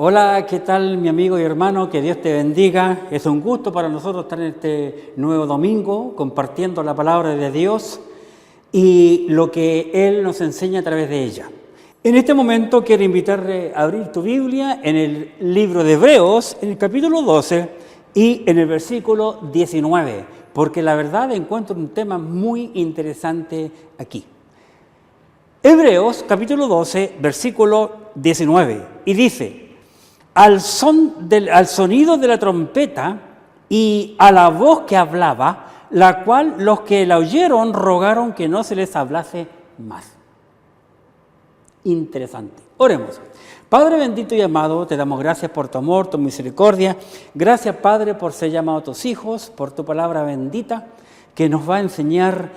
Hola, ¿qué tal mi amigo y hermano? Que Dios te bendiga. Es un gusto para nosotros estar en este nuevo domingo compartiendo la palabra de Dios y lo que Él nos enseña a través de ella. En este momento quiero invitarle a abrir tu Biblia en el libro de Hebreos, en el capítulo 12 y en el versículo 19, porque la verdad encuentro un tema muy interesante aquí. Hebreos capítulo 12, versículo 19, y dice: al sonido de la trompeta y a la voz que hablaba, la cual los que la oyeron rogaron que no se les hablase más. Interesante. Oremos. Padre bendito y amado, te damos gracias por tu amor, tu misericordia. Gracias, Padre, por ser llamado a tus hijos, por tu palabra bendita, que nos va a enseñar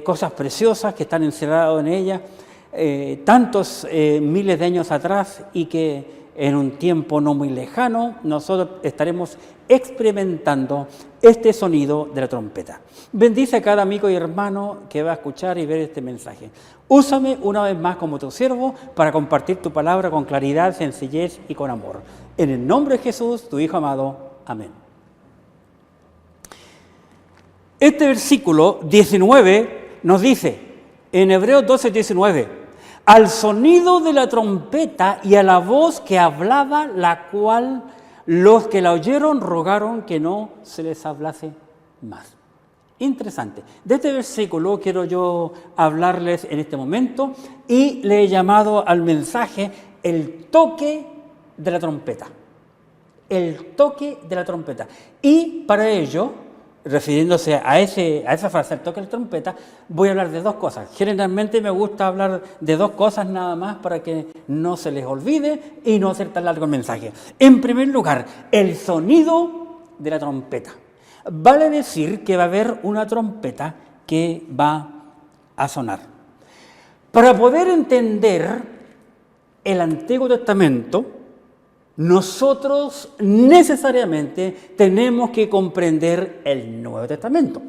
cosas preciosas que están encerradas en ella, tantos miles de años atrás, y que en un tiempo no muy lejano nosotros estaremos experimentando este sonido de la trompeta. Bendice a cada amigo y hermano que va a escuchar y ver este mensaje. Úsame una vez más como tu siervo para compartir tu palabra con claridad, sencillez y con amor. En el nombre de Jesús, tu Hijo amado. Amén. Este versículo 19 nos dice, en Hebreos 12, 19, al sonido de la trompeta y a la voz que hablaba, la cual los que la oyeron rogaron que no se les hablase más. Interesante. De este versículo quiero yo hablarles en este momento y le he llamado al mensaje el toque de la trompeta. El toque de la trompeta. Y para ello, refiriéndose a esa frase, el toque de la trompeta, voy a hablar de dos cosas. Generalmente me gusta hablar de dos cosas nada más para que no se les olvide y no hacer tan largo el mensaje. En primer lugar, el sonido de la trompeta. Vale decir que va a haber una trompeta que va a sonar. Para poder entender el Antiguo Testamento, nosotros necesariamente tenemos que comprender el Nuevo Testamento.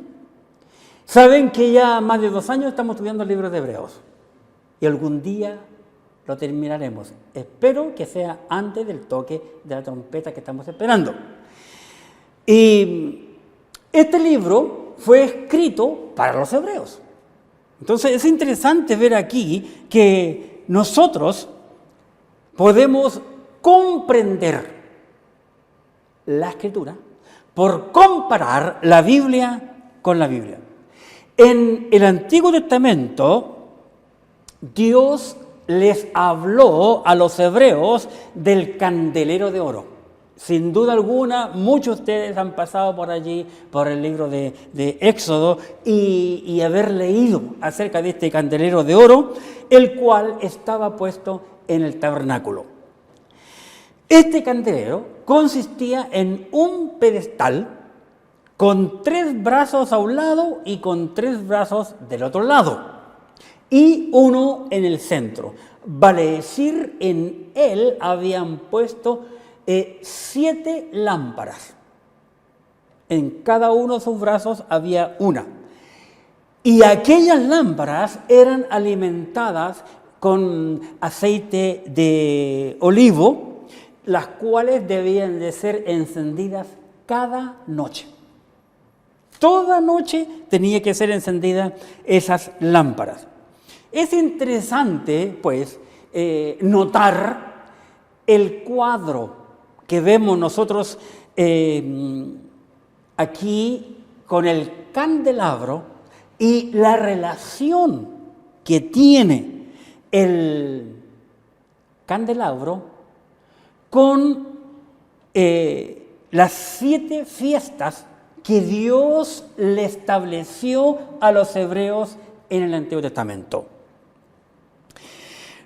Saben que ya más de 2 años estamos estudiando el libro de Hebreos y algún día lo terminaremos. Espero que sea antes del toque de la trompeta que estamos esperando. Y este libro fue escrito para los hebreos. Entonces es interesante ver aquí que nosotros podemos comprender la Escritura por comparar la Biblia con la Biblia. En el Antiguo Testamento, Dios les habló a los hebreos del candelero de oro. Sin duda alguna, muchos de ustedes han pasado por allí, por el libro de Éxodo, y haber leído acerca de este candelero de oro, el cual estaba puesto en el tabernáculo. Este candelero consistía en un pedestal con 3 brazos a un lado y con 3 brazos del otro lado, y uno en el centro. Vale decir, en él habían puesto 7 lámparas. En cada uno de sus brazos había una. Y aquellas lámparas eran alimentadas con aceite de olivo, las cuales debían de ser encendidas cada noche. Toda noche tenía que ser encendida esas lámparas. Es interesante, pues, notar el cuadro que vemos nosotros aquí con el candelabro y la relación que tiene el candelabro con las 7 fiestas que Dios le estableció a los hebreos en el Antiguo Testamento.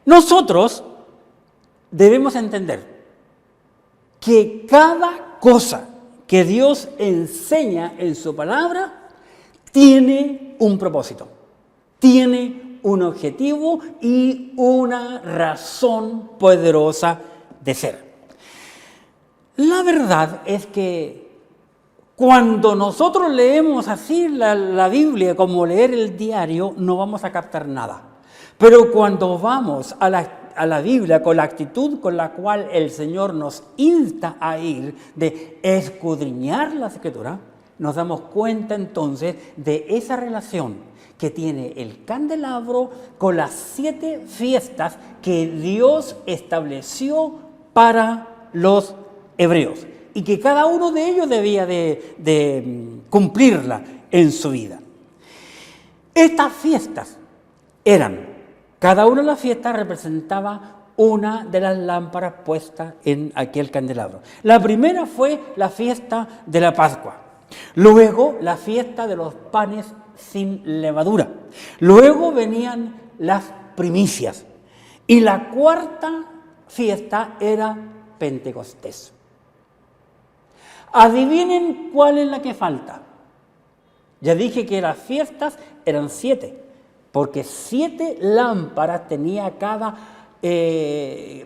Nosotros debemos entender que cada cosa que Dios enseña en su palabra tiene un propósito, tiene un objetivo y una razón poderosa de ser. La verdad es que cuando nosotros leemos así la Biblia como leer el diario, no vamos a captar nada. Pero cuando vamos a la a la Biblia con la actitud con la cual el Señor nos insta a ir, de escudriñar las Escrituras, nos damos cuenta entonces de esa relación que tiene el candelabro con las 7 fiestas que Dios estableció para los hebreos y que cada uno de ellos debía de cumplirla en su vida. Estas fiestas eran, cada una de las fiestas representaba una de las lámparas puestas en aquel candelabro. La primera fue la fiesta de la Pascua, luego la fiesta de los panes sin levadura, luego venían las primicias y la cuarta fiesta era Pentecostés. Adivinen cuál es la que falta. Ya dije que las fiestas eran 7, porque 7 lámparas tenía cada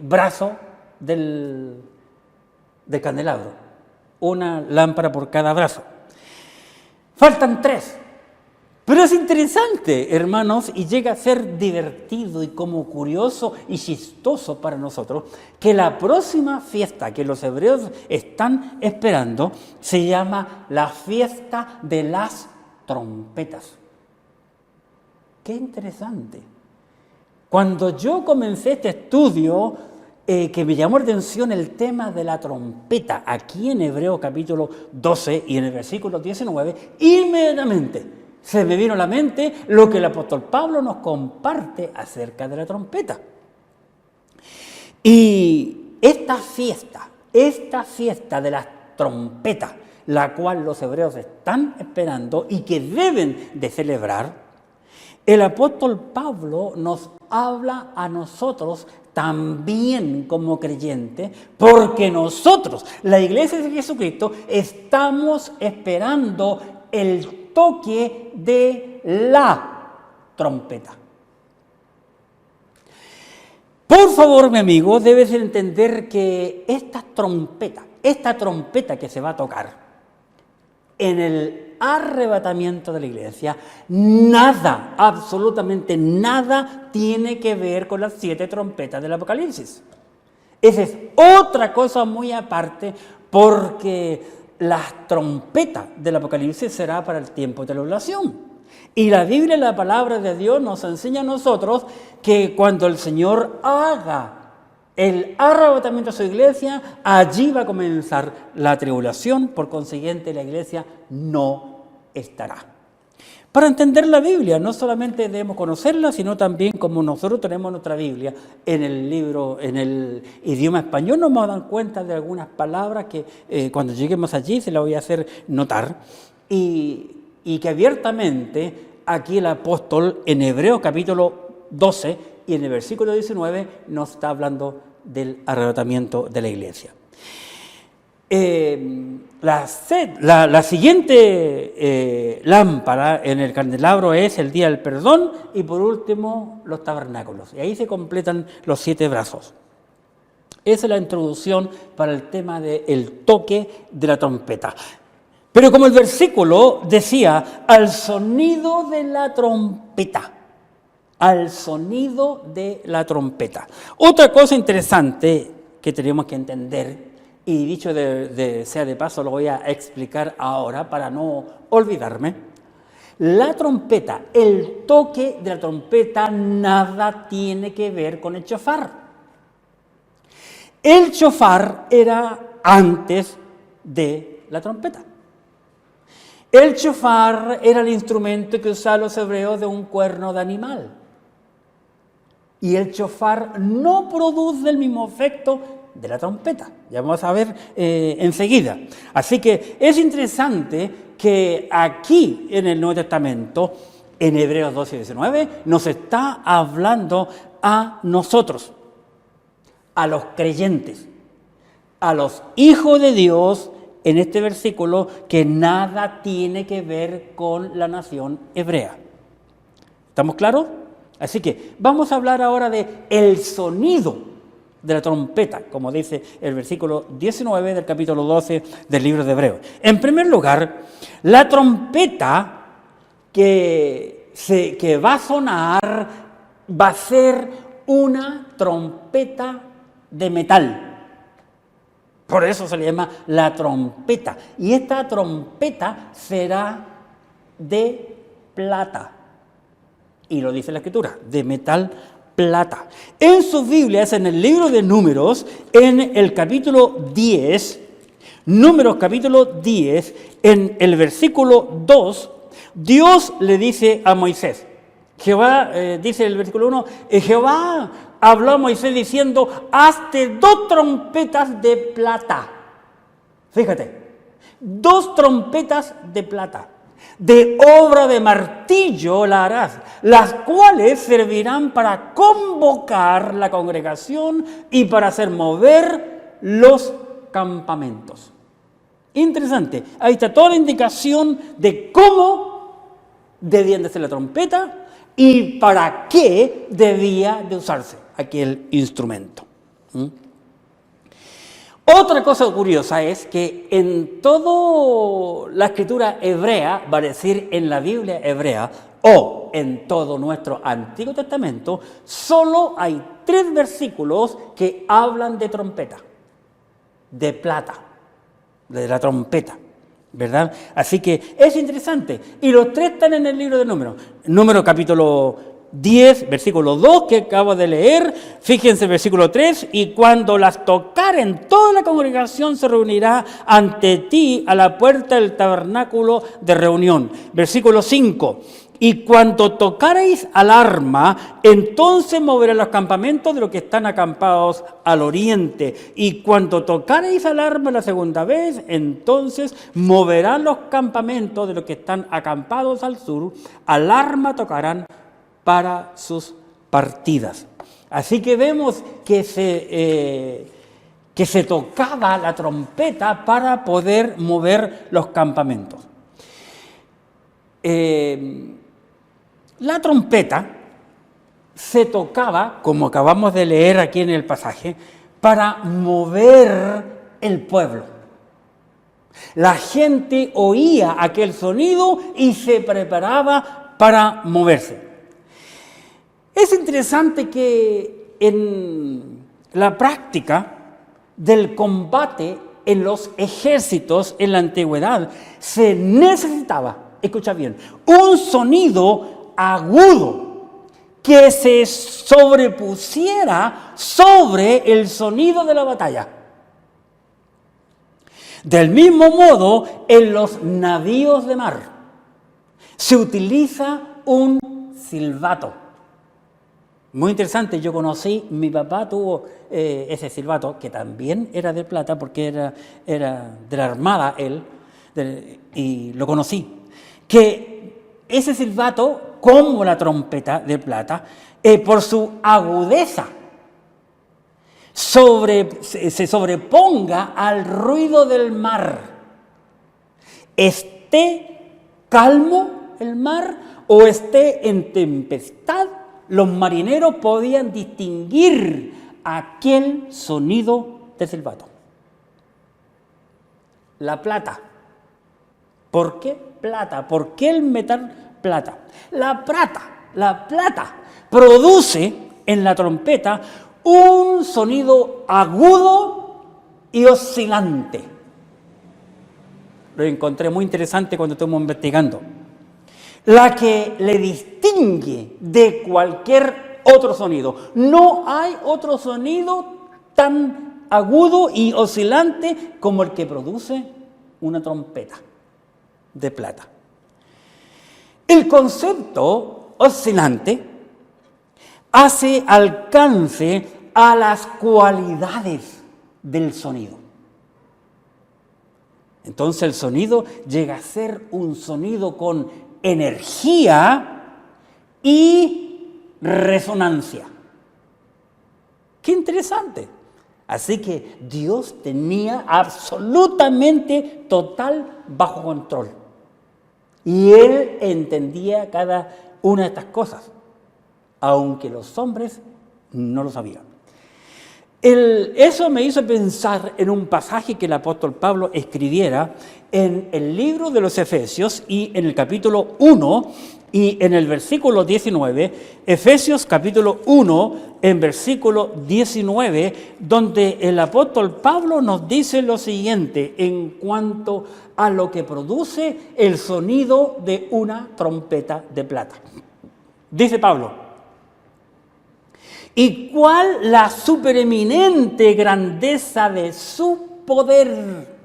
brazo del candelabro. Una lámpara por cada brazo. Faltan 3. Pero es interesante, hermanos, y llega a ser divertido y como curioso y chistoso para nosotros, que la próxima fiesta que los hebreos están esperando se llama la fiesta de las trompetas. Qué interesante. Cuando yo comencé este estudio, que me llamó la atención el tema de la trompeta, aquí en Hebreos capítulo 12 y en el versículo 19, inmediatamente se me vino a la mente lo que el apóstol Pablo nos comparte acerca de la trompeta. Y esta fiesta de las trompetas, la cual los hebreos están esperando y que deben de celebrar, el apóstol Pablo nos habla a nosotros también como creyentes, porque nosotros, la iglesia de Jesucristo, estamos esperando el toque de la trompeta. Por favor, mi amigo, debes entender que esta trompeta que se va a tocar en el arrebatamiento de la iglesia, nada, absolutamente nada tiene que ver con las 7 trompetas del Apocalipsis. Esa es otra cosa muy aparte, porque las trompetas del Apocalipsis será para el tiempo de tribulación. Y la Biblia, la palabra de Dios, nos enseña a nosotros que cuando el Señor haga el arrebatamiento de su iglesia, allí va a comenzar la tribulación, por consiguiente la iglesia no estará. Para entender la Biblia, no solamente debemos conocerla, sino también, como nosotros tenemos nuestra Biblia en el libro, en el idioma español, nos vamos a dar cuenta de algunas palabras que cuando lleguemos allí se las voy a hacer notar, y que abiertamente aquí el apóstol en Hebreos capítulo 12 y en el versículo 19 nos está hablando del arrebatamiento de la iglesia. La siguiente lámpara en el candelabro es el día del perdón y por último los tabernáculos. Y ahí se completan los 7 brazos. Esa es la introducción para el tema del toque de la trompeta. Pero como el versículo decía, al sonido de la trompeta. Al sonido de la trompeta. Otra cosa interesante que tenemos que entender, y dicho sea de paso, lo voy a explicar ahora para no olvidarme. La trompeta, el toque de la trompeta, nada tiene que ver con el shofar. El shofar era antes de la trompeta. El shofar era el instrumento que usaban los hebreos de un cuerno de animal. Y el shofar no produce el mismo efecto de la trompeta. Ya vamos a ver enseguida. Así que es interesante que aquí en el Nuevo Testamento, en Hebreos 12 y 19, nos está hablando a nosotros, a los creyentes, a los hijos de Dios, en este versículo, que nada tiene que ver con la nación hebrea. ¿Estamos claros? Así que vamos a hablar ahora de el sonido de la trompeta, como dice el versículo 19 del capítulo 12 del libro de Hebreos. En primer lugar, la trompeta que va a sonar va a ser una trompeta de metal. Por eso se le llama la trompeta. Y esta trompeta será de plata. Y lo dice la Escritura, de metal plata. En sus Biblias, en el libro de Números, en el capítulo 10, Números capítulo 10, en el versículo 2, Dios le dice a Moisés, Jehová, dice el versículo 1, Jehová habló a Moisés diciendo, hazte 2 trompetas de plata. Fíjate, 2 trompetas de plata. De obra de martillo la harás, las cuales servirán para convocar la congregación y para hacer mover los campamentos. Interesante, ahí está toda la indicación de cómo debían de ser la trompeta y para qué debía de usarse aquel instrumento. Otra cosa curiosa es que en toda la escritura hebrea, va a decir en la Biblia hebrea, o en todo nuestro Antiguo Testamento, solo hay 3 versículos que hablan de trompeta, de plata, de la trompeta, ¿verdad? Así que es interesante. Y los 3 están en el libro de Números. Número capítulo 10, versículo 2 que acabo de leer, fíjense el versículo 3, y cuando las tocaren, toda la congregación se reunirá ante ti a la puerta del tabernáculo de reunión. Versículo 5, y cuando tocareis alarma, entonces moverán los campamentos de los que están acampados al oriente, y cuando tocareis alarma la segunda vez, entonces moverán los campamentos de los que están acampados al sur, alarma tocarán para sus partidas. Así que vemos que se tocaba la trompeta para poder mover los campamentos. La trompeta se tocaba, como acabamos de leer aquí en el pasaje, para mover el pueblo. La gente oía aquel sonido y se preparaba para moverse. Es interesante que en la práctica del combate en los ejércitos en la antigüedad se necesitaba, escucha bien, un sonido agudo que se sobrepusiera sobre el sonido de la batalla. Del mismo modo, en los navíos de mar se utiliza un silbato. Muy interesante, yo conocí, mi papá tuvo ese silbato, que también era de plata, porque era de la armada él, y lo conocí. Que ese silbato, como la trompeta de plata, por su agudeza, se sobreponga al ruido del mar. Esté calmo el mar o esté en tempestad, los marineros podían distinguir aquel sonido de silbato. La plata. ¿Por qué plata? ¿Por qué el metal plata? La plata produce en la trompeta un sonido agudo y oscilante. Lo encontré muy interesante cuando estuvimos investigando. La que le distingue de cualquier otro sonido. No hay otro sonido tan agudo y oscilante como el que produce una trompeta de plata. El concepto oscilante hace alcance a las cualidades del sonido. Entonces el sonido llega a ser un sonido con energía y resonancia. ¡Qué interesante! Así que Dios tenía absolutamente total bajo control. Y Él entendía cada una de estas cosas, aunque los hombres no lo sabían. Eso me hizo pensar en un pasaje que el apóstol Pablo escribiera en el libro de los Efesios y en el capítulo 1 y en el versículo 19, Efesios capítulo 1 en versículo 19, donde el apóstol Pablo nos dice lo siguiente en cuanto a lo que produce el sonido de una trompeta de plata. Dice Pablo: ¿y cuál la supereminente grandeza de su poder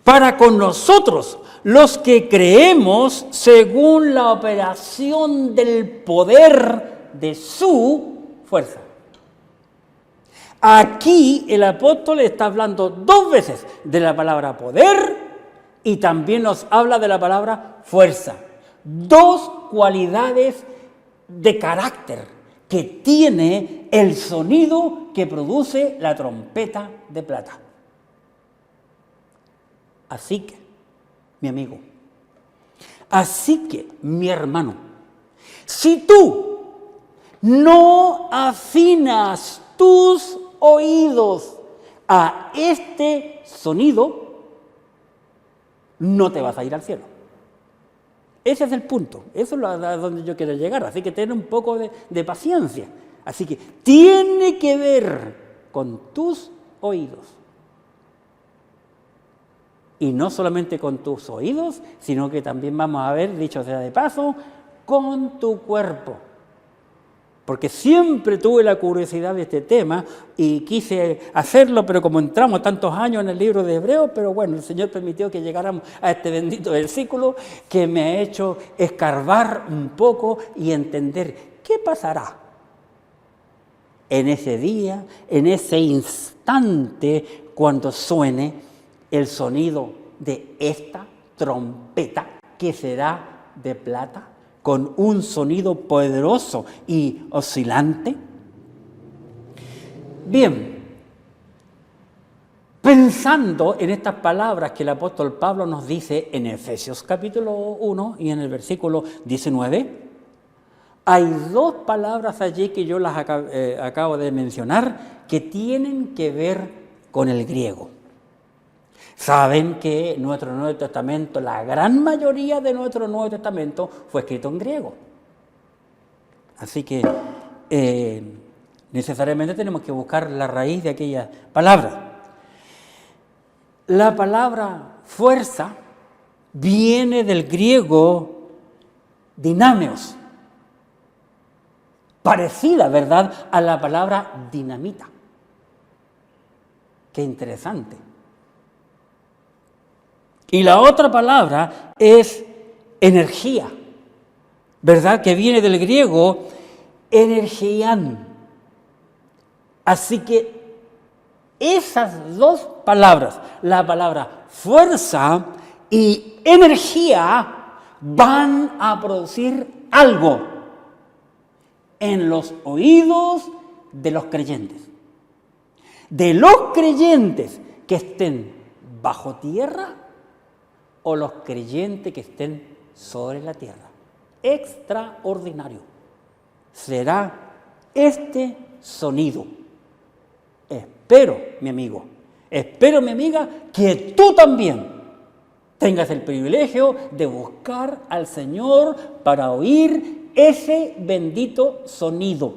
para con nosotros, los que creemos según la operación del poder de su fuerza? Aquí el apóstol está hablando dos veces de la palabra poder y también nos habla de la palabra fuerza. Dos cualidades de carácter que tiene el sonido que produce la trompeta de plata. Así que, mi amigo, así que, mi hermano, si tú no afinas tus oídos a este sonido, no te vas a ir al cielo. Ese es el punto, eso es a donde yo quiero llegar, así que ten un poco de paciencia. Así que tiene que ver con tus oídos. Y no solamente con tus oídos, sino que también vamos a ver, dicho sea de paso, con tu cuerpo. Porque siempre tuve la curiosidad de este tema y quise hacerlo, pero como entramos tantos años en el libro de Hebreos, pero bueno, el Señor permitió que llegáramos a este bendito versículo que me ha hecho escarbar un poco y entender qué pasará en ese día, en ese instante, cuando suene el sonido de esta trompeta que será de plata, con un sonido poderoso y oscilante. Bien, pensando en estas palabras que el apóstol Pablo nos dice en Efesios capítulo 1 y en el versículo 19, hay dos palabras allí que yo las acabo de mencionar que tienen que ver con el griego. Saben que nuestro Nuevo Testamento, la gran mayoría de nuestro Nuevo Testamento fue escrito en griego. Así que necesariamente tenemos que buscar la raíz de aquella palabra. La palabra fuerza viene del griego dinámeos, parecida, ¿verdad?, a la palabra dinamita. Qué interesante. Y la otra palabra es energía, ¿verdad?, que viene del griego energian. Así que esas dos palabras, la palabra fuerza y energía, van a producir algo en los oídos de los creyentes. De los creyentes que estén bajo tierra o los creyentes que estén sobre la tierra. Extraordinario será este sonido. Espero, mi amigo, espero, mi amiga, que tú también tengas el privilegio de buscar al Señor para oír ese bendito sonido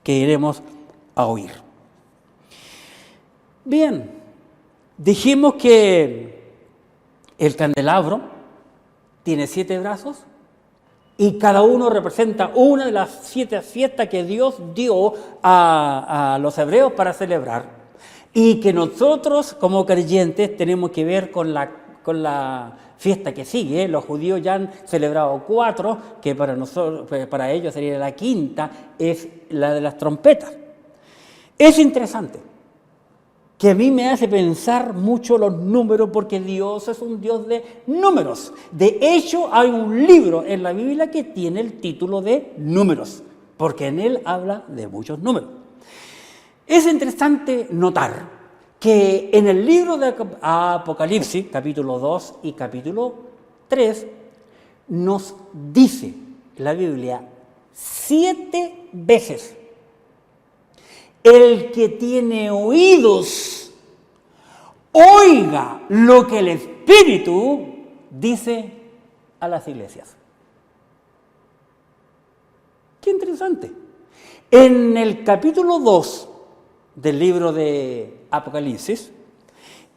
que iremos a oír. Bien, dijimos que el candelabro tiene 7 brazos y cada uno representa una de las 7 fiestas que Dios dio a los hebreos para celebrar. Y que nosotros como creyentes tenemos que ver con la fiesta que sigue. Los judíos ya han celebrado 4, que para nosotros, para ellos sería la quinta, es la de las trompetas. Es interesante que a mí me hace pensar mucho los números, porque Dios es un Dios de números. De hecho, hay un libro en la Biblia que tiene el título de Números, porque en él habla de muchos números. Es interesante notar que en el libro de Apocalipsis, capítulo 2 y capítulo 3, nos dice la Biblia 7 veces El que tiene oídos, oiga lo que el Espíritu dice a las iglesias. Qué interesante. En el capítulo 2 del libro de Apocalipsis,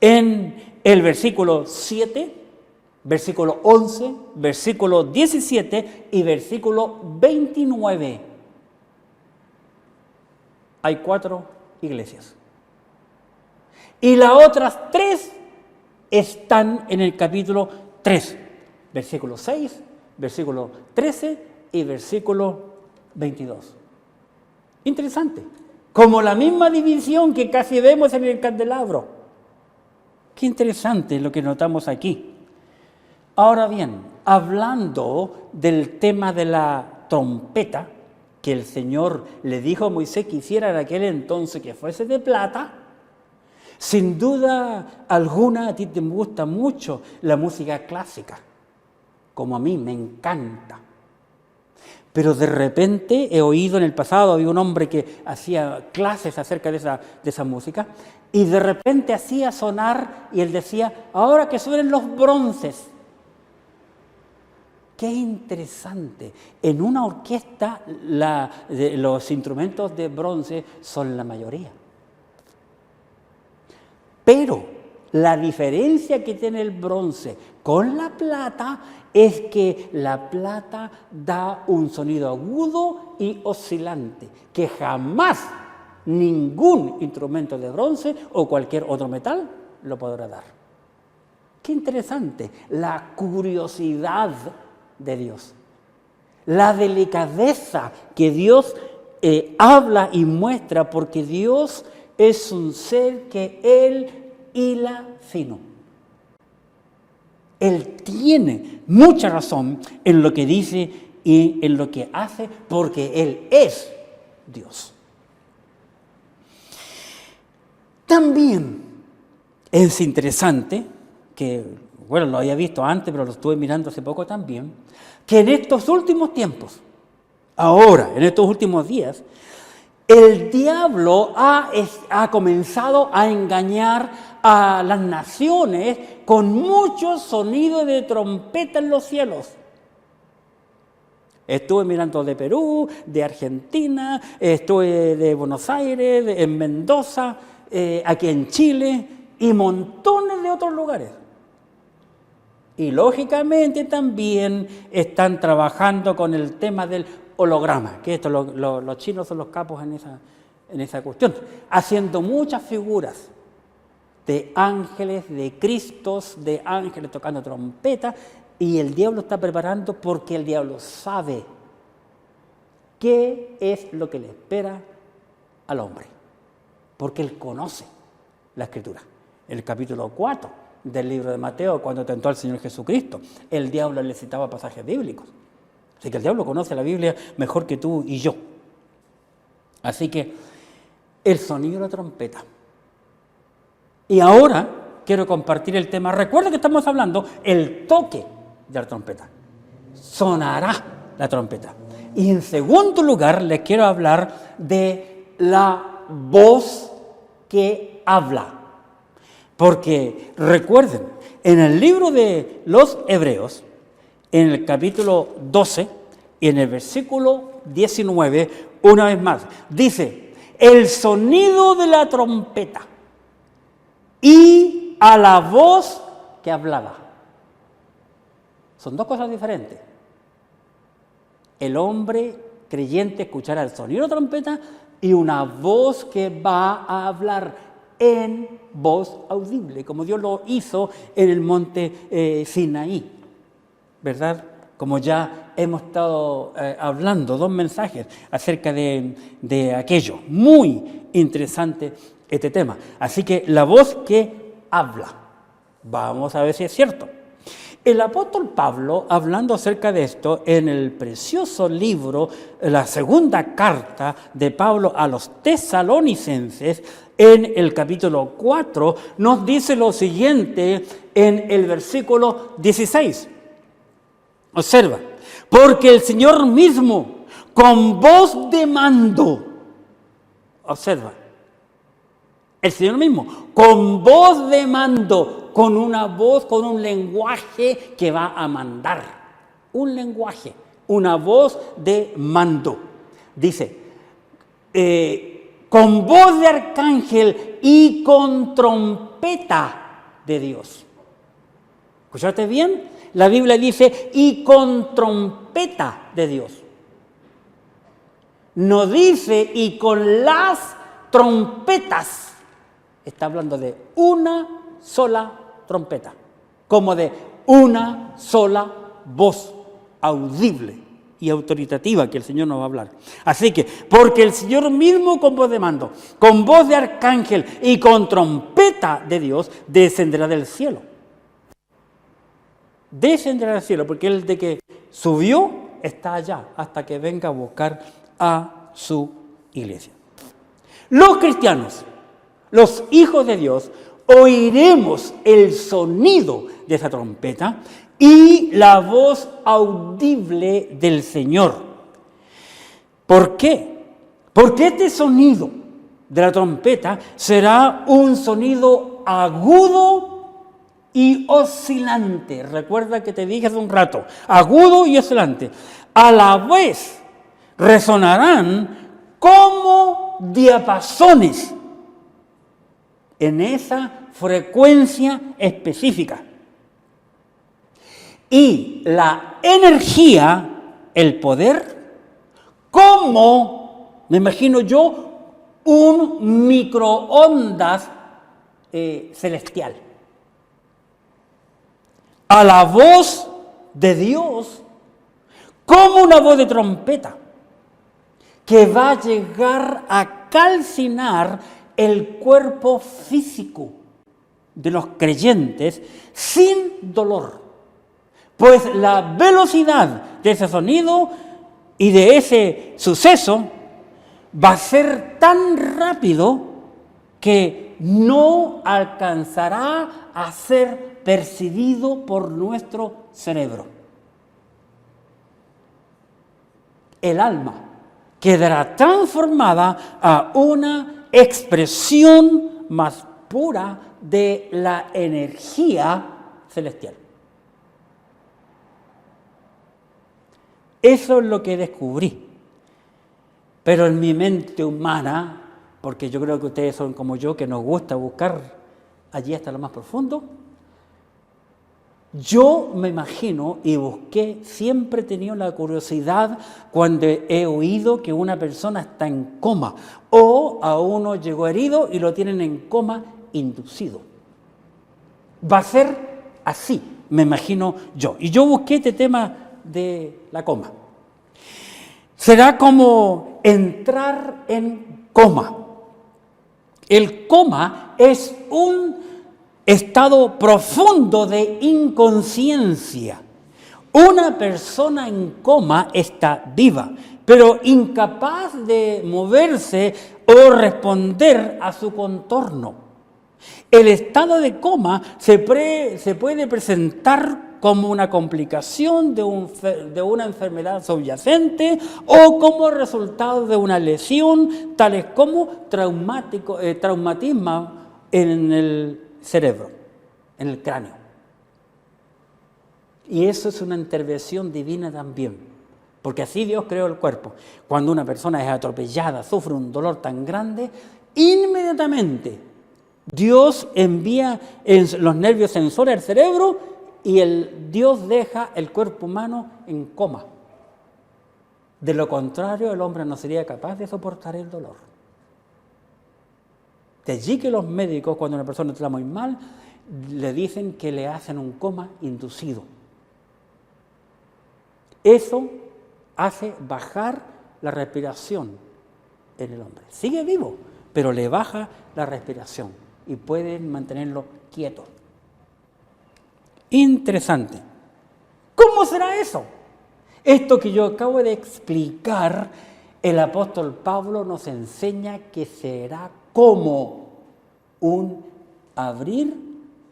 en el versículo 7, versículo 11, versículo 17 y versículo 29, hay 4 iglesias. Y las otras 3 están en el capítulo 3, versículo 6, versículo 13 y versículo 22. Interesante. Como la misma división que casi vemos en el candelabro. Qué interesante lo que notamos aquí. Ahora bien, hablando del tema de la trompeta, que el Señor le dijo a Moisés que hiciera en aquel entonces que fuese de plata, sin duda alguna a ti te gusta mucho la música clásica, como a mí me encanta. Pero de repente he oído en el pasado, había un hombre que hacía clases acerca de esa música, y de repente hacía sonar, y él decía, ahora que suenen los bronces. Qué interesante. En una orquesta los instrumentos de bronce son la mayoría. Pero la diferencia que tiene el bronce con la plata es que la plata da un sonido agudo y oscilante, que jamás ningún instrumento de bronce o cualquier otro metal lo podrá dar. Qué interesante, la curiosidad de Dios, la delicadeza que Dios habla y muestra, porque Dios es un ser que Él hila fino. Él tiene mucha razón en lo que dice y en lo que hace, porque Él es Dios. También es interesante, que, bueno, lo había visto antes, pero lo estuve mirando hace poco también, que en estos últimos tiempos, ahora, en estos últimos días, el diablo ha comenzado a engañar a las naciones con muchos sonidos de trompeta en los cielos. Estuve mirando de Perú, de Argentina, estuve de Buenos Aires, en Mendoza, aquí en Chile y montones de otros lugares. Y lógicamente también están trabajando con el tema del holograma, que esto los chinos son los capos en esa cuestión, haciendo muchas figuras de ángeles, de Cristos, de ángeles tocando trompeta, y el diablo está preparando porque el diablo sabe qué es lo que le espera al hombre, porque él conoce la Escritura. En el capítulo 4 del libro de Mateo, cuando tentó al Señor Jesucristo, el diablo le citaba pasajes bíblicos. Así que el diablo conoce la Biblia mejor que tú y yo. Así que el sonido de la trompeta. Y ahora quiero compartir el tema. Recuerda que estamos hablando el toque de la trompeta. Sonará la trompeta. Y en segundo lugar les quiero hablar de la voz que habla. Porque recuerden, en el libro de los Hebreos, en el capítulo 12 y en el versículo 19, una vez más, dice, el sonido de la trompeta y a la voz que hablaba. Son dos cosas diferentes. El hombre creyente escuchará el sonido de la trompeta y una voz que va a hablar en voz audible, como Dios lo hizo en el monte Sinaí, ¿verdad? Como ya hemos estado hablando, 2 mensajes acerca de aquello. Muy interesante este tema. Así que la voz que habla. Vamos a ver si es cierto. El apóstol Pablo, hablando acerca de esto, en el precioso libro, la segunda carta de Pablo a los tesalonicenses, en el capítulo 4, nos dice lo siguiente en el versículo 16. Observa, porque el Señor mismo, con voz de mando, Observa. El Señor mismo, con voz de mando, con una voz, con un lenguaje que va a mandar. Un lenguaje, una voz de mando. Dice, con voz de arcángel y con trompeta de Dios. ¿Escuchaste bien? La Biblia dice, y con trompeta de Dios. No dice, y con las trompetas. Está hablando de una sola trompeta, como de una sola voz audible y autoritativa que el Señor nos va a hablar. Así que, porque el Señor mismo con voz de mando, con voz de arcángel y con trompeta de Dios, descenderá del cielo. Descenderá del cielo, porque Él de que subió está allá hasta que venga a buscar a su iglesia. Los cristianos, los hijos de Dios, oiremos el sonido de esa trompeta y la voz audible del Señor. ¿Por qué? Porque este sonido de la trompeta será un sonido agudo y oscilante. Recuerda que te dije hace un rato, agudo y oscilante. A la vez resonarán como diapasones en esa frecuencia específica. Y la energía, el poder, como, me imagino yo, un microondas celestial. A la voz de Dios, como una voz de trompeta, que va a llegar a calcinar el cuerpo físico de los creyentes sin dolor. Pues la velocidad de ese sonido y de ese suceso va a ser tan rápido que no alcanzará a ser percibido por nuestro cerebro. El alma quedará transformada a una expresión más pura de la energía celestial. Eso es lo que descubrí. Pero en mi mente humana, porque yo creo que ustedes son como yo, que nos gusta buscar allí hasta lo más profundo, yo me imagino y busqué, siempre he tenido la curiosidad cuando he oído que una persona está en coma o a uno llegó herido y lo tienen en coma inducido. Va a ser así, me imagino yo. Y yo busqué este tema de la coma. Será como entrar en coma. El coma es un estado profundo de inconsciencia. Una persona en coma está viva, pero incapaz de moverse o responder a su contorno. El estado de coma se puede presentar como una complicación de una enfermedad subyacente o como resultado de una lesión, tales como traumatismo en el cerebro, en el cráneo. Y eso es una intervención divina también, porque así Dios creó el cuerpo. Cuando una persona es atropellada, sufre un dolor tan grande, inmediatamente Dios envía los nervios sensores al cerebro y Dios deja el cuerpo humano en coma. De lo contrario, el hombre no sería capaz de soportar el dolor. De allí que los médicos, cuando una persona está muy mal, le dicen que le hacen un coma inducido. Eso hace bajar la respiración en el hombre. Sigue vivo, pero le baja la respiración y pueden mantenerlo quieto. Interesante. ¿Cómo será eso? Esto que yo acabo de explicar, el apóstol Pablo nos enseña que será como un abrir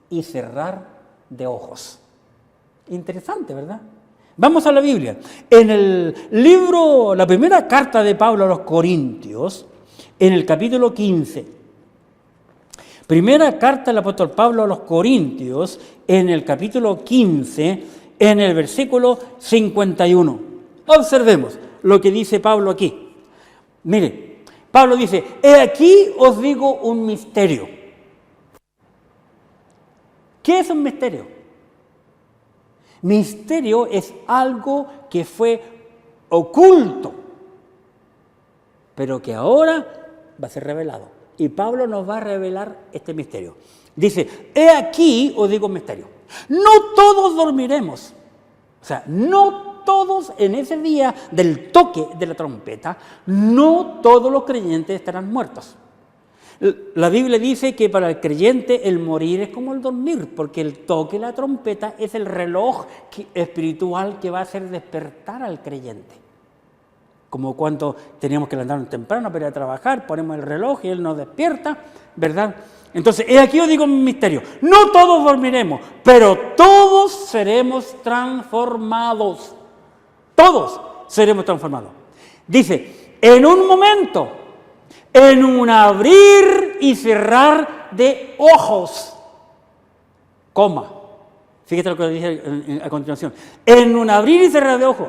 y cerrar de ojos. Interesante, ¿verdad? Vamos a la Biblia. En el libro, la primera carta de Pablo a los Corintios, en el capítulo 15. Primera carta del apóstol Pablo a los Corintios, en el capítulo 15, en el versículo 51. Observemos lo que dice Pablo aquí. Mire, Pablo dice, he aquí os digo un misterio. ¿Qué es un misterio? Misterio es algo que fue oculto, pero que ahora va a ser revelado. Y Pablo nos va a revelar este misterio. Dice, he aquí os digo un misterio. No todos dormiremos. O sea, no todos en ese día del toque de la trompeta, no todos los creyentes estarán muertos. La Biblia dice que para el creyente el morir es como el dormir, porque el toque de la trompeta es el reloj espiritual que va a hacer despertar al creyente. Como cuando teníamos que levantarnos temprano para ir a trabajar, ponemos el reloj y él nos despierta, ¿verdad? Entonces, aquí os digo un misterio. No todos dormiremos, pero todos seremos transformados. Todos seremos transformados. Dice, en un momento, en un abrir y cerrar de ojos, coma. Fíjate lo que dice a continuación. En un abrir y cerrar de ojos,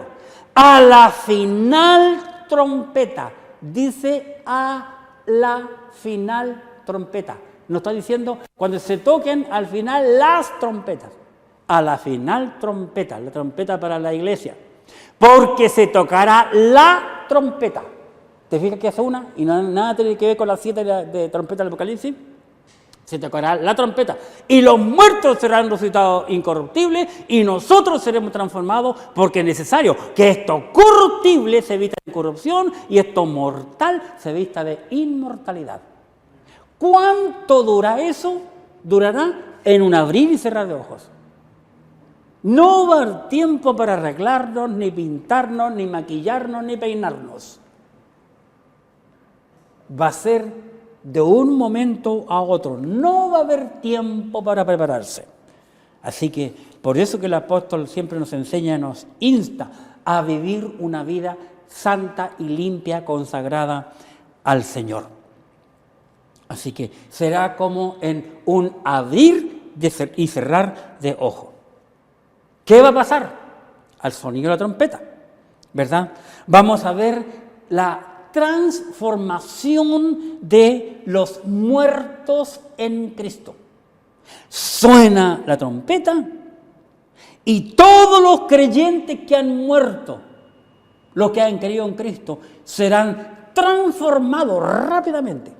a la final trompeta. Dice a la final trompeta. Nos está diciendo cuando se toquen al final las trompetas. A la final trompeta, la trompeta para la iglesia. Porque se tocará la trompeta. ¿Te fijas que es una? Y nada tiene que ver con las 7 de trompeta del Apocalipsis. Se tocará la trompeta. Y los muertos serán resucitados incorruptibles y nosotros seremos transformados porque es necesario que esto corruptible se vista de corrupción y esto mortal se vista de inmortalidad. ¿Cuánto dura eso? Durará en un abrir y cerrar de ojos. No va a haber tiempo para arreglarnos, ni pintarnos, ni maquillarnos, ni peinarnos. Va a ser de un momento a otro. No va a haber tiempo para prepararse. Así que por eso que el apóstol siempre nos enseña, nos insta a vivir una vida santa y limpia, consagrada al Señor. Así que será como en un abrir y cerrar de ojos. ¿Qué va a pasar? Al sonido de la trompeta, ¿verdad? Vamos a ver la transformación de los muertos en Cristo. Suena la trompeta y todos los creyentes que han muerto, los que han creído en Cristo, serán transformados rápidamente.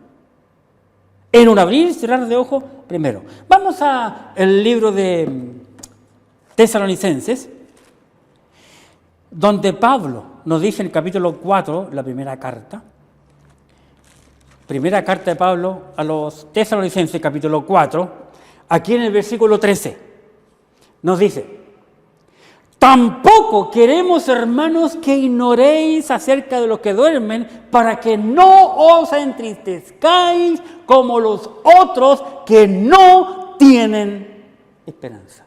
En un abrir y cerrar de ojos primero. Vamos al libro de Tesalonicenses, donde Pablo nos dice en el capítulo 4, la primera carta de Pablo a los Tesalonicenses, capítulo 4, aquí en el versículo 13, nos dice, tampoco queremos, hermanos, que ignoréis acerca de los que duermen, para que no os entristezcáis como los otros que no tienen esperanza.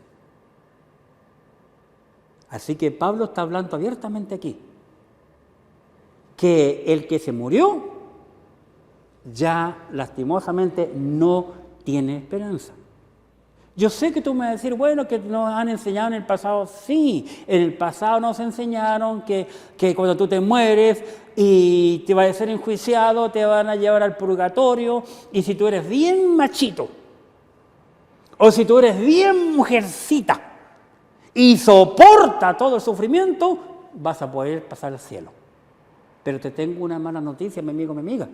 Así que Pablo está hablando abiertamente aquí, que el que se murió ya lastimosamente no tiene esperanza. Yo sé que tú me vas a decir, bueno, que nos han enseñado en el pasado. Sí, en el pasado nos enseñaron que cuando tú te mueres y te vas a ser enjuiciado, te van a llevar al purgatorio, y si tú eres bien machito, o si tú eres bien mujercita, y soporta todo el sufrimiento, vas a poder pasar al cielo. Pero te tengo una mala noticia, mi amigo, mi amiga.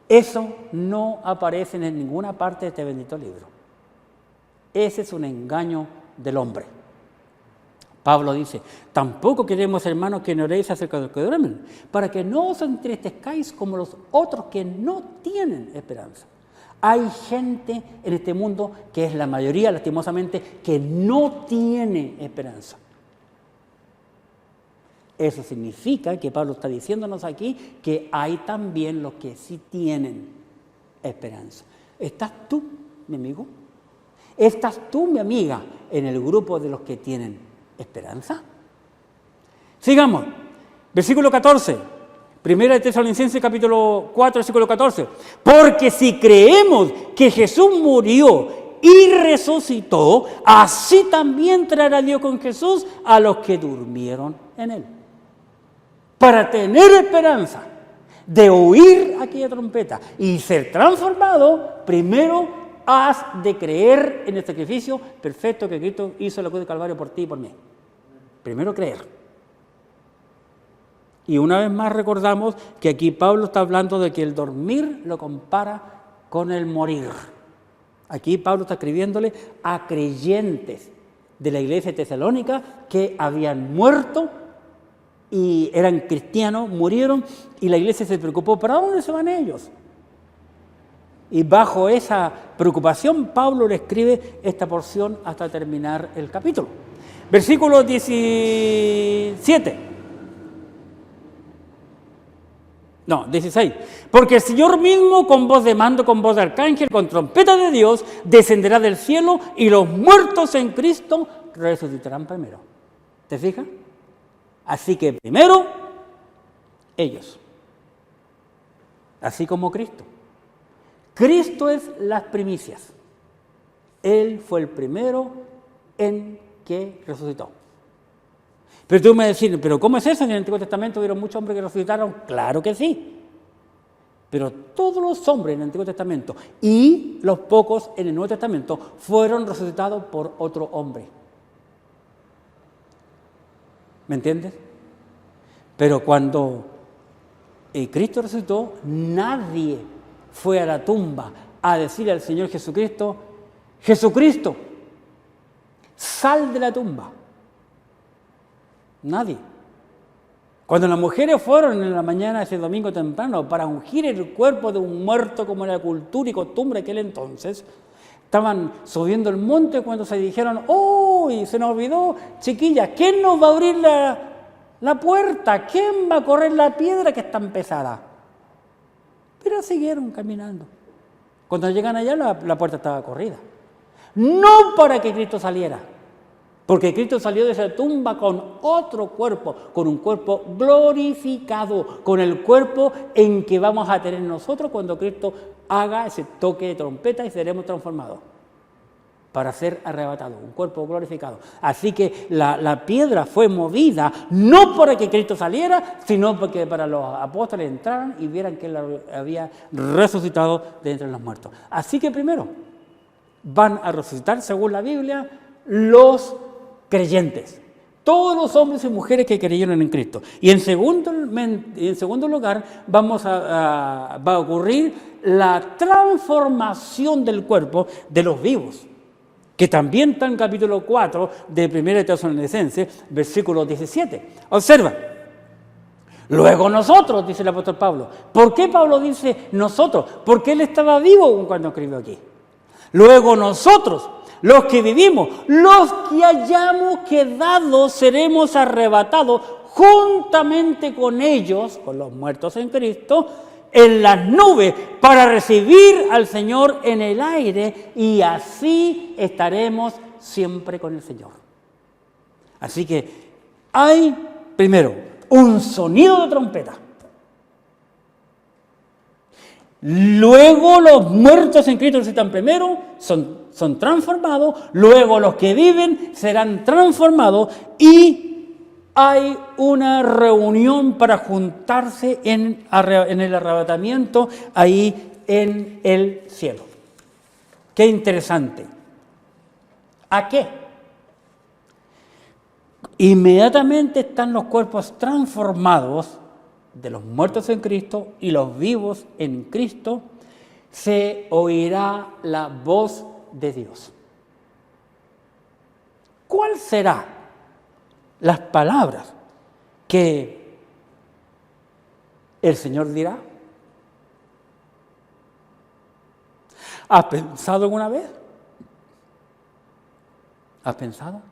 Eso no aparece en ninguna parte de este bendito libro. Ese es un engaño del hombre. Pablo dice, tampoco queremos, hermanos, que ignoréis acerca de los que duermen, para que no os entristezcáis como los otros que no tienen esperanza. Hay gente en este mundo, que es la mayoría, lastimosamente, que no tiene esperanza. Eso significa que Pablo está diciéndonos aquí que hay también los que sí tienen esperanza. ¿Estás tú, mi amigo? ¿Estás tú, mi amiga, en el grupo de los que tienen esperanza? Sigamos. Versículo 14. Primera de Tesalonicenses capítulo 4, versículo 14. Porque si creemos que Jesús murió y resucitó, así también traerá Dios con Jesús a los que durmieron en él. Para tener esperanza de oír aquella trompeta y ser transformado, primero has de creer en el sacrificio perfecto que Cristo hizo en la cruz de Calvario por ti y por mí. Primero creer. Y una vez más recordamos que aquí Pablo está hablando de que el dormir lo compara con el morir. Aquí Pablo está escribiéndole a creyentes de la iglesia tesalónica que habían muerto y eran cristianos, murieron, y la iglesia se preocupó, ¿para dónde se van ellos? Y bajo esa preocupación Pablo le escribe esta porción hasta terminar el capítulo. Versículo 16. Porque el Señor mismo con voz de mando, con voz de arcángel, con trompeta de Dios, descenderá del cielo y los muertos en Cristo resucitarán primero. ¿Te fijas? Así que primero, ellos. Así como Cristo. Cristo es las primicias. Él fue el primero en que resucitó. Pero tú me decís, ¿pero cómo es eso? En el Antiguo Testamento hubieron muchos hombres que resucitaron. Claro que sí. Pero todos los hombres en el Antiguo Testamento y los pocos en el Nuevo Testamento fueron resucitados por otro hombre. ¿Me entiendes? Pero cuando Cristo resucitó, nadie fue a la tumba a decirle al Señor Jesucristo, Jesucristo, sal de la tumba. Nadie. Cuando las mujeres fueron en la mañana de ese domingo temprano para ungir el cuerpo de un muerto, como era la cultura y costumbre de aquel entonces, estaban subiendo el monte cuando se dijeron, ¡oh! Y se nos olvidó, chiquillas, ¿quién nos va a abrir la puerta? ¿Quién va a correr la piedra que es tan pesada? Pero siguieron caminando. Cuando llegan allá, la puerta estaba corrida. No para que Cristo saliera, porque Cristo salió de esa tumba con otro cuerpo, con un cuerpo glorificado, con el cuerpo en que vamos a tener nosotros cuando Cristo haga ese toque de trompeta y seremos transformados para ser arrebatados, un cuerpo glorificado. Así que la piedra fue movida no para que Cristo saliera, sino porque para los apóstoles entraran y vieran que Él había resucitado de entre los muertos. Así que primero van a resucitar, según la Biblia, los creyentes, todos los hombres y mujeres que creyeron en Cristo. Y en segundo lugar va a ocurrir la transformación del cuerpo de los vivos, que también está en capítulo 4 de 1 Tesalonicenses, versículo 17. Observa. Luego nosotros, dice el apóstol Pablo. ¿Por qué Pablo dice nosotros? Porque él estaba vivo cuando escribió aquí. Luego nosotros, los que vivimos, los que hayamos quedado, seremos arrebatados juntamente con ellos, con los muertos en Cristo, en las nubes, para recibir al Señor en el aire, y así estaremos siempre con el Señor. Así que hay, primero, un sonido de trompeta. Luego los muertos en Cristo están primero, son transformados, luego los que viven serán transformados y hay una reunión para juntarse en el arrebatamiento ahí en el cielo. Qué interesante. ¿A qué? Inmediatamente están los cuerpos transformados de los muertos en Cristo y los vivos en Cristo, se oirá la voz de Dios. ¿Cuál será las palabras que el Señor dirá? ¿Has pensado alguna vez? ¿Has pensado?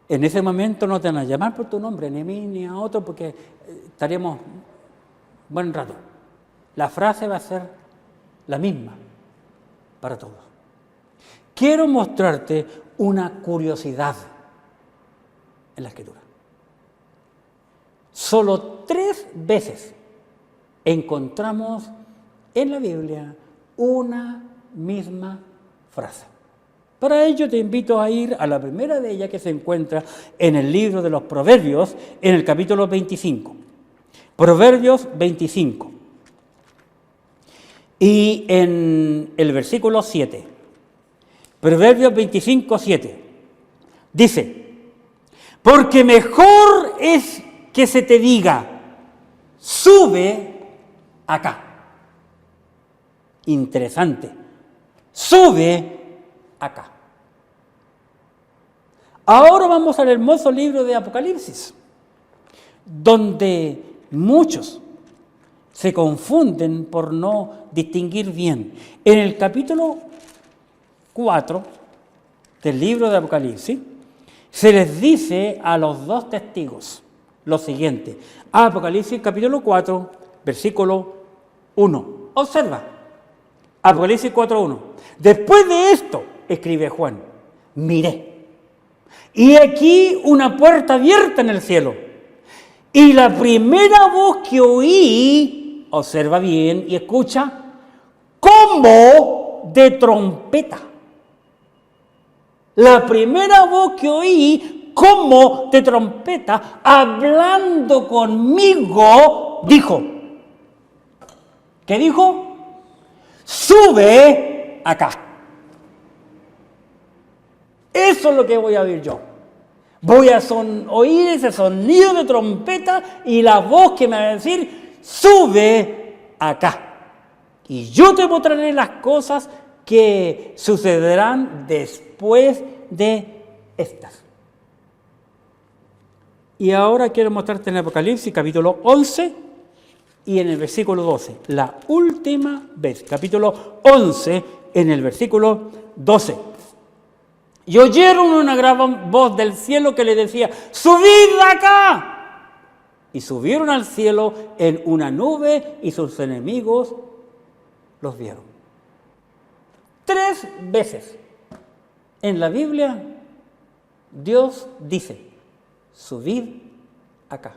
En ese momento no te van a llamar por tu nombre, ni a mí ni a otro, porque estaríamos buen rato. La frase va a ser la misma para todos. Quiero mostrarte una curiosidad en la Escritura. Solo 3 veces encontramos en la Biblia una misma frase. Para ello te invito a ir a la primera de ellas, que se encuentra en el libro de los Proverbios, en el capítulo 25. Proverbios 25. Y en el versículo 7. Proverbios 25, 7. Dice: porque mejor es que se te diga, sube acá. Interesante. Sube acá. Ahora vamos al hermoso libro de Apocalipsis, donde muchos se confunden por no distinguir bien. En el capítulo 4 del libro de Apocalipsis, se les dice a los dos testigos lo siguiente. Apocalipsis capítulo 4, versículo 1. Observa. Apocalipsis 4:1. Después de esto, escribe Juan, miré, y aquí una puerta abierta en el cielo. Y la primera voz que oí, observa bien y escucha, como de trompeta. La primera voz que oí, como de trompeta, hablando conmigo, dijo. ¿Qué dijo? Sube acá. Eso es lo que voy a oír yo. Voy a oír ese sonido de trompeta y la voz que me va a decir, sube acá. Y yo te mostraré las cosas que sucederán después de estas. Y ahora quiero mostrarte en Apocalipsis capítulo 11 y en el versículo 12. La última vez, capítulo 11 en el versículo 12. Y oyeron una gran voz del cielo que le decía, ¡subid acá! Y subieron al cielo en una nube y sus enemigos los vieron. 3 veces en la Biblia Dios dice, subid acá.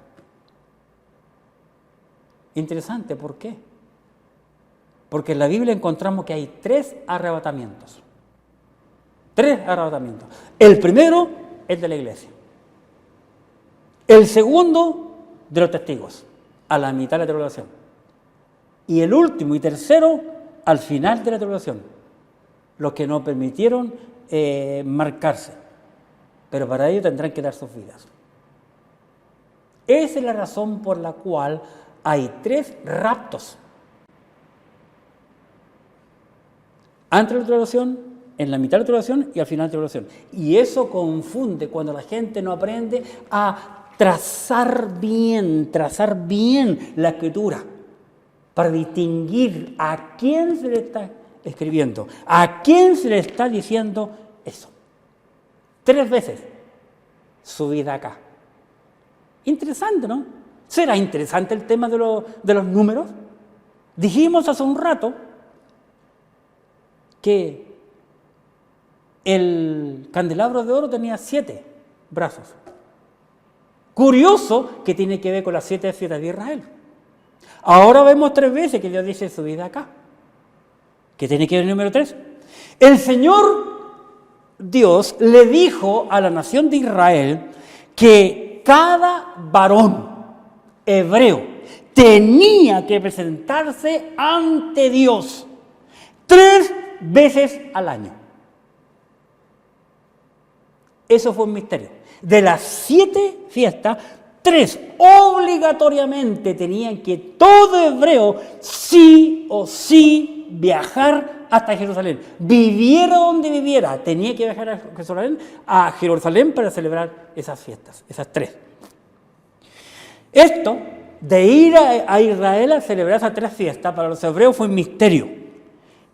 Interesante, ¿por qué? Porque en la Biblia encontramos que hay 3 arrebatamientos. 3 arrebatamientos. El primero es de la iglesia. El segundo de los testigos, a la mitad de la tribulación. Y el último y tercero, al final de la tribulación. Los que no permitieron marcarse. Pero para ello tendrán que dar sus vidas. Esa es la razón por la cual hay 3 raptos. Antes de la tribulación, en la mitad de la tribulación y al final de la tribulación. Y eso confunde cuando la gente no aprende a trazar bien la escritura para distinguir a quién se le está escribiendo, a quién se le está diciendo eso. 3 veces, subida acá. Interesante, ¿no? ¿Será interesante el tema de los números? Dijimos hace un rato que el candelabro de oro tenía 7 brazos. Curioso que tiene que ver con las 7 ciudades de Israel. Ahora vemos 3 veces que Dios dice subid acá. ¿Qué tiene que ver el número 3? El Señor Dios le dijo a la nación de Israel que cada varón hebreo tenía que presentarse ante Dios 3 veces al año. Eso fue un misterio. De las 7 fiestas, 3 obligatoriamente tenían que todo hebreo sí o sí viajar hasta Jerusalén. Viviera donde viviera, tenía que viajar a Jerusalén para celebrar esas fiestas, esas 3. Esto de ir a Israel a celebrar esas 3 fiestas para los hebreos fue un misterio,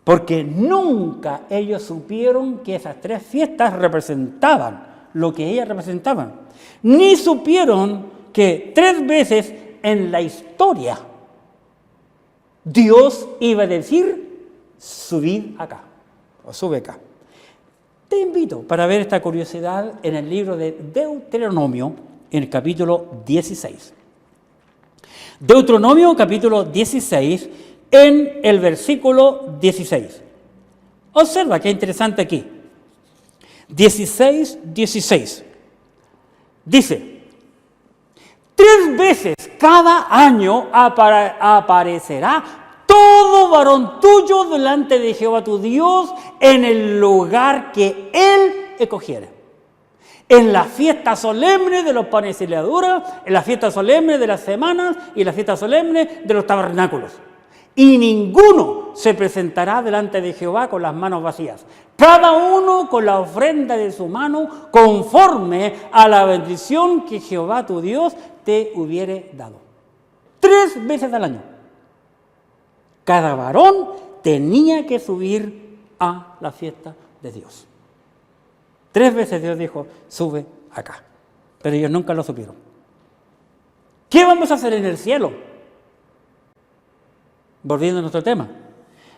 porque nunca ellos supieron que esas 3 fiestas representaban lo que ellas representaban, ni supieron que 3 veces en la historia Dios iba a decir, subid acá, o sube acá. Te invito para ver esta curiosidad en el libro de Deuteronomio, en el capítulo 16. Deuteronomio capítulo 16, en el versículo 16. Observa qué interesante aquí. 16. Dice: 3 veces cada año aparecerá todo varón tuyo delante de Jehová tu Dios en el lugar que Él escogiere. En la fiesta solemne de los panes sin levadura, en la fiesta solemne de las semanas y en la fiesta solemne de los tabernáculos. Y ninguno se presentará delante de Jehová con las manos vacías. Cada uno con la ofrenda de su mano, conforme a la bendición que Jehová tu Dios te hubiere dado. 3 veces al año. Cada varón tenía que subir a la fiesta de Dios. 3 veces Dios dijo: sube acá. Pero ellos nunca lo supieron. ¿Qué vamos a hacer en el cielo? Volviendo a nuestro tema.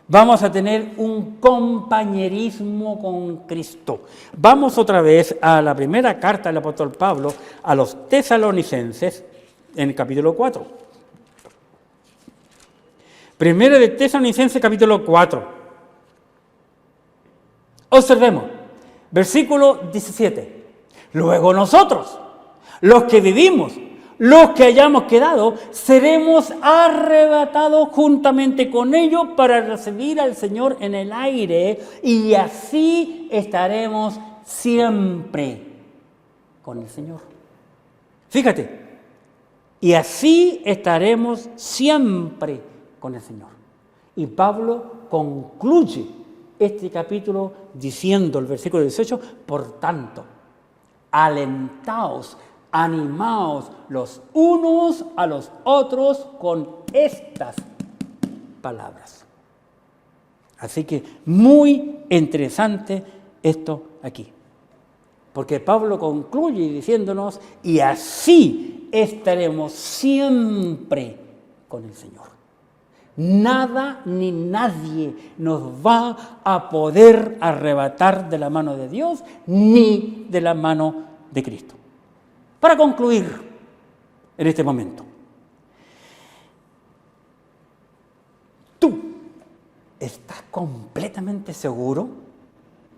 Vamos a tener un compañerismo con Cristo. Vamos otra vez a la primera carta del apóstol Pablo a los tesalonicenses, en el capítulo 4. Primera de Tesalonicenses, capítulo 4. Observemos, versículo 17. Luego nosotros, los que vivimos, los que hayamos quedado, seremos arrebatados juntamente con ellos para recibir al Señor en el aire, y así estaremos siempre con el Señor. Fíjate, y así estaremos siempre con el Señor. Y Pablo concluye este capítulo diciendo, el versículo 18, por tanto, alentaos, animaos los unos a los otros con estas palabras. Así que muy interesante esto aquí. Porque Pablo concluye diciéndonos, y así estaremos siempre con el Señor. Nada ni nadie nos va a poder arrebatar de la mano de Dios ni de la mano de Cristo. Para concluir en este momento, ¿tú estás completamente seguro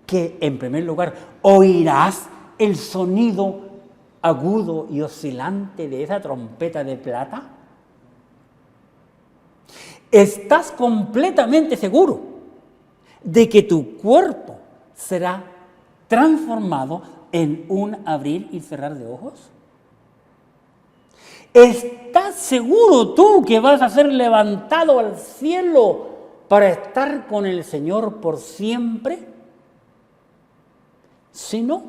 que, en primer lugar, oirás el sonido agudo y oscilante de esa trompeta de plata? ¿Estás completamente seguro de que tu cuerpo será transformado en un abrir y cerrar de ojos? ¿Estás seguro tú que vas a ser levantado al cielo para estar con el Señor por siempre? Si no,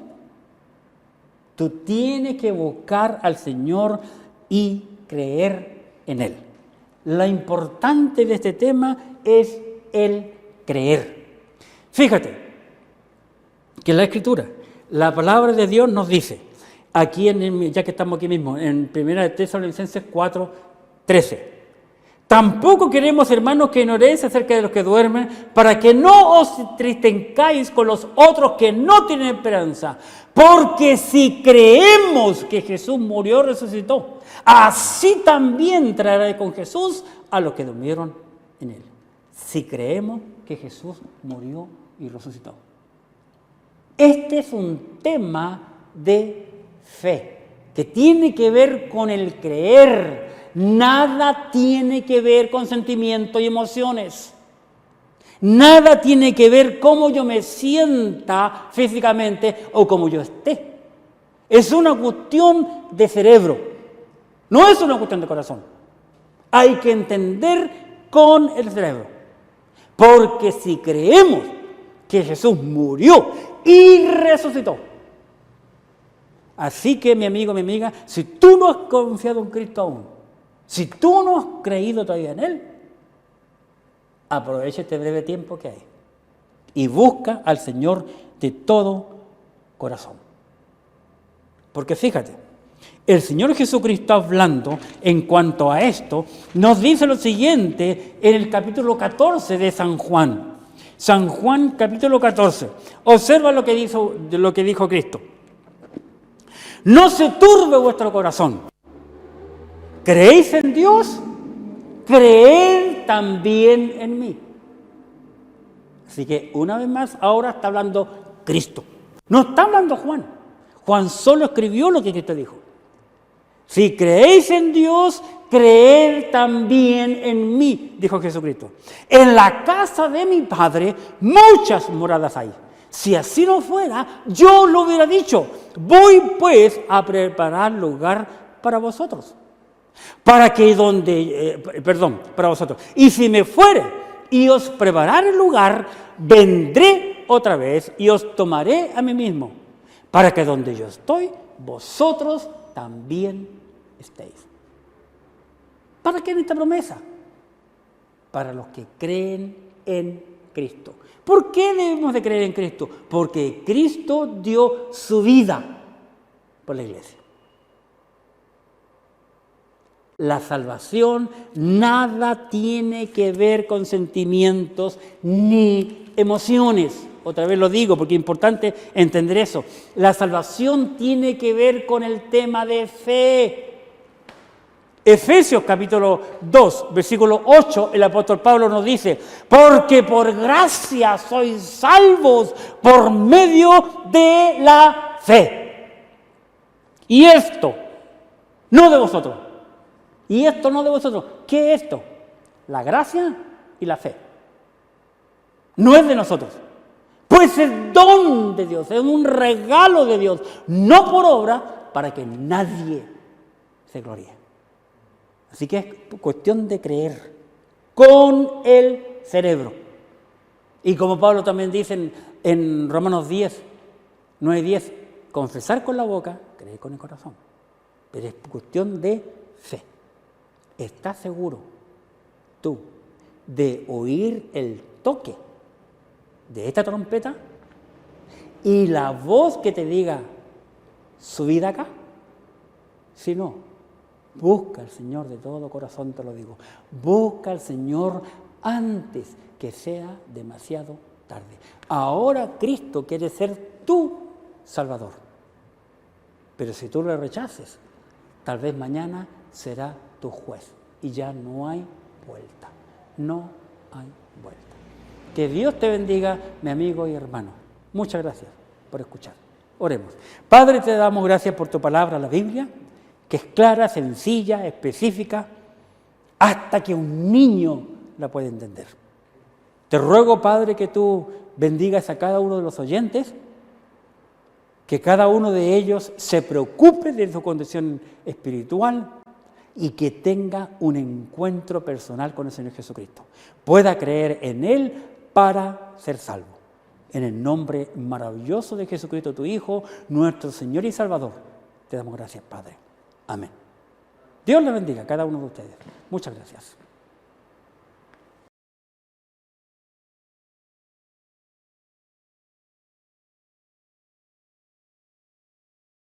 tú tienes que buscar al Señor y creer en Él. Lo importante de este tema es el creer. Fíjate que la Escritura, la palabra de Dios nos dice, aquí ya que estamos aquí mismo, en 1 Tesalonicenses 4:13. Tampoco queremos, hermanos, que ignoréis acerca de los que duermen, para que no os entristezcáis con los otros que no tienen esperanza. Porque si creemos que Jesús murió y resucitó, así también traerá con Jesús a los que durmieron en Él. Si creemos que Jesús murió y resucitó. Este es un tema de fe, que tiene que ver con el creer. Nada tiene que ver con sentimientos y emociones. Nada tiene que ver cómo yo me sienta físicamente o cómo yo esté. Es una cuestión de cerebro. No es una cuestión de corazón. Hay que entender con el cerebro. Porque si creemos que Jesús murió y resucitó. Así que, mi amigo, mi amiga, si tú no has confiado en Cristo aún, si tú no has creído todavía en Él, aprovecha este breve tiempo que hay y busca al Señor de todo corazón. Porque fíjate, el Señor Jesucristo, hablando en cuanto a esto, nos dice lo siguiente en el capítulo 14 de San Juan. San Juan, capítulo 14. Observa lo que dijo Cristo. No se turbe vuestro corazón. ¿Creéis en Dios? creed también en mí. Así que una vez más, ahora está hablando Cristo. No está hablando Juan. Juan solo escribió lo que Cristo dijo. Si creéis en Dios, creed también en mí, dijo Jesucristo. En la casa de mi Padre muchas moradas hay. Si así no fuera, yo lo hubiera dicho. Voy pues a preparar lugar para vosotros. Para vosotros. Y si me fuere y os preparare el lugar, vendré otra vez y os tomaré a mí mismo, para que donde yo estoy, vosotros también estéis. ¿Para qué esta promesa? Para los que creen en Cristo. ¿Por qué debemos de creer en Cristo? Porque Cristo dio su vida por la iglesia. La salvación nada tiene que ver con sentimientos ni emociones. Otra vez lo digo porque es importante entender eso. La salvación tiene que ver con el tema de fe. Efesios capítulo 2, versículo 8, el apóstol Pablo nos dice: porque por gracia sois salvos por medio de la fe. Y esto no de vosotros. Y esto no de vosotros. ¿Qué es esto? La gracia y la fe. No es de nosotros. Pues es don de Dios, es un regalo de Dios, no por obra, para que nadie se gloríe. Así que es cuestión de creer con el cerebro. Y como Pablo también dice en Romanos 10, 9-10, confesar con la boca, creer con el corazón. Pero es cuestión de fe. ¿Estás seguro tú de oír el toque de esta trompeta y la voz que te diga subid acá? Si no, busca al Señor de todo corazón, te lo digo. Busca al Señor antes que sea demasiado tarde. Ahora Cristo quiere ser tu Salvador. Pero si tú lo rechaces, tal vez mañana será tu juez. Y ya no hay vuelta. No hay vuelta. Que Dios te bendiga, mi amigo y hermano. Muchas gracias por escuchar. Oremos. Padre, te damos gracias por tu palabra, la Biblia, que es clara, sencilla, específica, hasta que un niño la puede entender. Te ruego, Padre, que tú bendigas a cada uno de los oyentes, que cada uno de ellos se preocupe de su condición espiritual y que tenga un encuentro personal con el Señor Jesucristo. Pueda creer en Él para ser salvo. En el nombre maravilloso de Jesucristo, tu Hijo, nuestro Señor y Salvador, te damos gracias, Padre. Amén. Dios le bendiga a cada uno de ustedes. Muchas gracias.